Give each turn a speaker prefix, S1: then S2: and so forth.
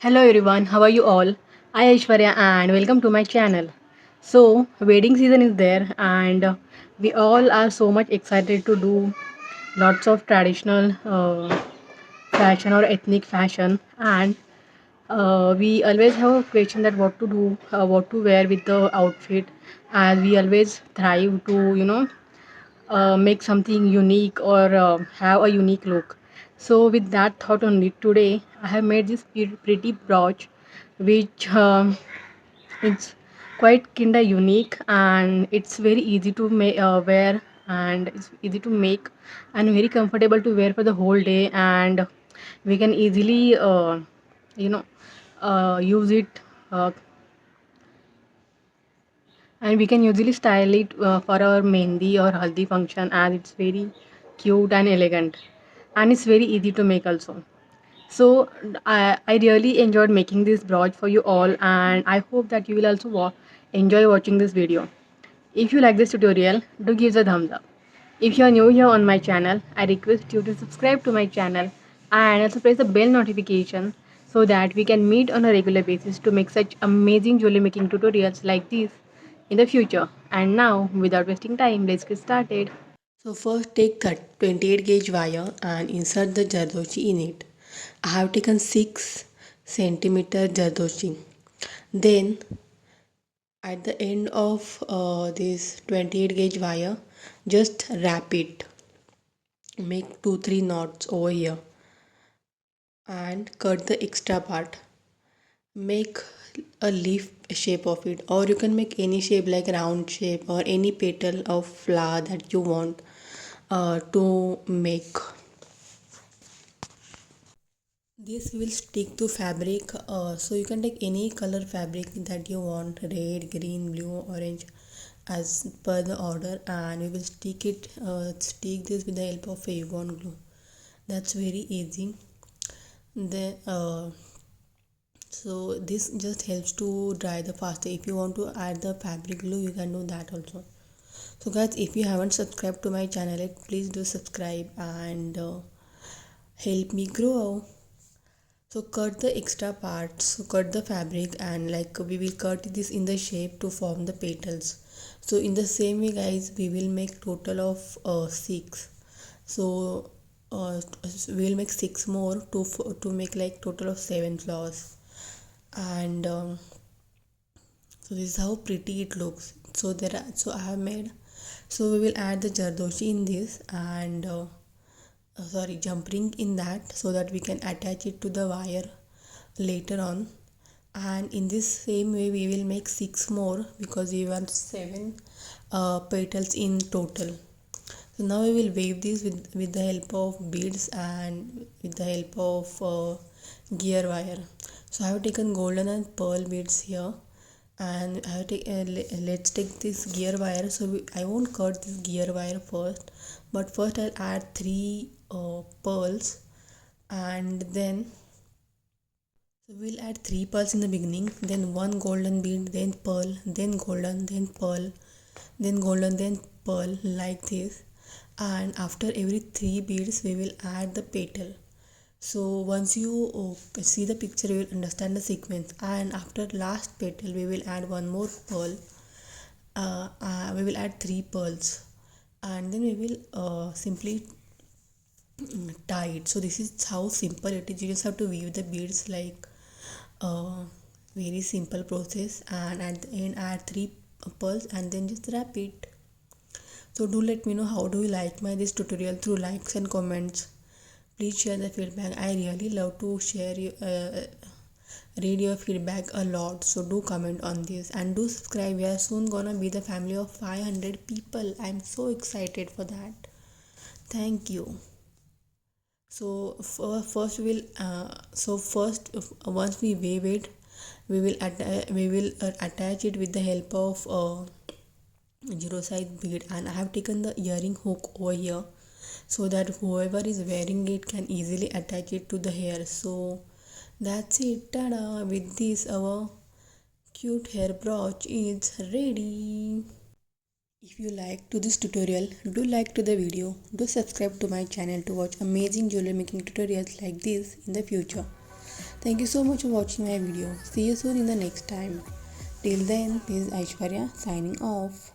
S1: Hello everyone, how are you all? I Aishwarya and welcome to my channel. So, wedding season is there and we all are so much excited to do lots of traditional fashion or ethnic fashion and we always have a question that what to do, what to wear with the outfit as we always thrive to, make something unique or have a unique look. So, with that thought only, today I have made this pretty brooch, which it's quite kinda unique and it's very easy to wear and it's easy to make and very comfortable to wear for the whole day and we can easily you know use it uh, and we can usually style it for our mehndi or haldi function as it's very cute and elegant and it's very easy to make also. So I really enjoyed making this brooch for you all and I hope that you will also enjoy watching this video. If you like this tutorial, do give a thumbs up. If you are new here on my channel, I request you to subscribe to my channel and also press the bell notification so that we can meet on a regular basis to make such amazing jewelry making tutorials like this in the future. And now, without wasting time, let's get started. So first take that 28 gauge wire and insert the jardoshi in it. I have taken 6 centimeter jardoshi. Then at the end of this 28 gauge wire, just wrap it. Make 2-3 knots over here and cut the extra part. Make a leaf shape of it, or you can make any shape like round shape or any petal of flower that you want to make. This will stick to fabric, so you can take any color fabric that you want, red, green, blue, orange, as per the order, and we will stick this with the help of Avon glue. That's very easy. Then so this just helps to dry the faster. If you want to add the fabric glue, you can do that also. So guys, if you haven't subscribed to my channel yet, please do subscribe and help me grow. So cut the extra parts, so cut the fabric and like we will cut this in the shape to form the petals. So in the same way guys, we will make total of 6. So we will make 6 more to make like total of 7 flowers. And so this is how pretty it looks. So I have made, so we will add the jardoshi in this and sorry, jump ring in that so that we can attach it to the wire later on. And in this same way we will make 6 more because we want 7 petals in total. So now we will weave this with the help of beads and with the help of gear wire. So I have taken golden and pearl beads here and I have let's take this gear wire. So I won't cut this gear wire first, but first I'll add 3 pearls and then so we'll add 3 pearls in the beginning, then 1 golden bead, then pearl, then golden, then pearl, then golden, then pearl, like this. And after every 3 beads we will add the petal. So once you see the picture, you will understand the sequence. And after last petal we will add one more pearl. We will add 3 pearls and then we will simply tie it. So this is how simple it is. You just have to weave the beads like very simple process, and at the end add 3 pearls and then just wrap it. So do let me know how do you like my this tutorial through likes and comments. Please share the feedback. I really love to read your feedback a lot, so do comment on this and do subscribe. We are soon gonna be the family of 500 people. I'm so excited for that. Thank you. So first we will once we weave it, we will attach it with the help of zero size bead, and I have taken the earring hook over here so that whoever is wearing it can easily attach it to the hair. So that's it. Ta-da! With this our cute hair brooch is ready. If you like to this tutorial, do like to the video, do subscribe to my channel to watch amazing jewelry making tutorials like this in the future. Thank you so much for watching my video. See you soon in the next time. Till then, this is Aishwarya signing off.